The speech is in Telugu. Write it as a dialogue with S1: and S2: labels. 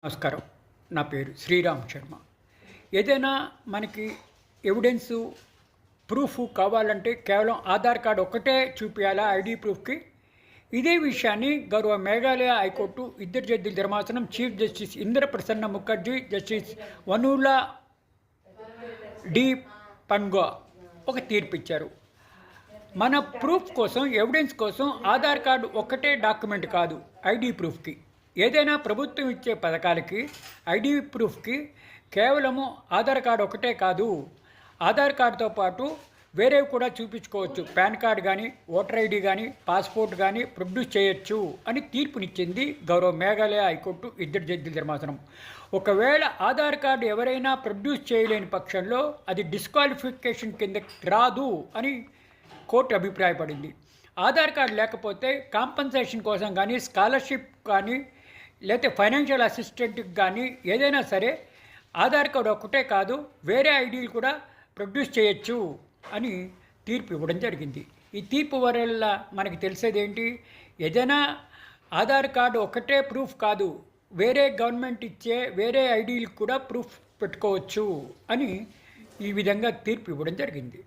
S1: నమస్కారం. నా పేరు శ్రీరామ్ శర్మ. ఏదైనా మనకి ఎవిడెన్సు, ప్రూఫ్ కావాలంటే కేవలం ఆధార్ కార్డ్ ఒక్కటే చూపియాలా ఐడి ప్రూఫ్‌కి? ఇదే విషయాన్ని గౌరవ మేఘాలయ హైకోర్టు ఇద్దరు జడ్జిల ధర్మాసనం chief justice Indraprasanna Mukherjee, justice వనూలా డి పన్గా ఒక తీర్పిచ్చారు. మన ప్రూఫ్ కోసం, ఎవిడెన్స్ కోసం ఆధార్ కార్డు ఒక్కటే డాక్యుమెంట్ కాదు ఐడి ప్రూఫ్‌కి. ఏదైనా ప్రభుత్వం ఇచ్చే పథకాలకి, ఐడి ప్రూఫ్‌కి కేవలము ఆధార్ కార్డు ఒకటే కాదు, ఆధార్ కార్డుతో పాటు వేరేవి కూడా చూపించుకోవచ్చు. పాన్ కార్డు కానీ, ఓటర్ ఐడి కానీ, పాస్పోర్ట్ కానీ ప్రొడ్యూస్ చేయొచ్చు అని తీర్పునిచ్చింది గౌరవ మేఘాలయ హైకోర్టు ఇద్దరు జడ్జిల ధర్మాసనం. ఒకవేళ ఆధార్ కార్డు ఎవరైనా ప్రొడ్యూస్ చేయలేని పక్షంలో అది డిస్క్వాలిఫికేషన్ కింద రాదు అని కోర్టు అభిప్రాయపడింది. ఆధార్ కార్డు లేకపోతే కాంపన్సేషన్ కోసం కానీ, స్కాలర్షిప్ కానీ, లేకపోతే ఫైనాన్షియల్ అసిస్టెంట్కి కానీ ఏదైనా సరే ఆధార్ కార్డు ఒక్కటే కాదు, వేరే ఐడీలు కూడా ప్రొడ్యూస్ చేయొచ్చు అని తీర్పు ఇవ్వడం జరిగింది. ఈ తీర్పు వల్ల మనకి తెలిసేది ఏంటి? ఏదైనా ఆధార్ కార్డు ఒక్కటే ప్రూఫ్ కాదు, వేరే గవర్నమెంట్ ఇచ్చే వేరే ఐడీలకు కూడా ప్రూఫ్ పెట్టుకోవచ్చు అని ఈ విధంగా తీర్పు ఇవ్వడం జరిగింది.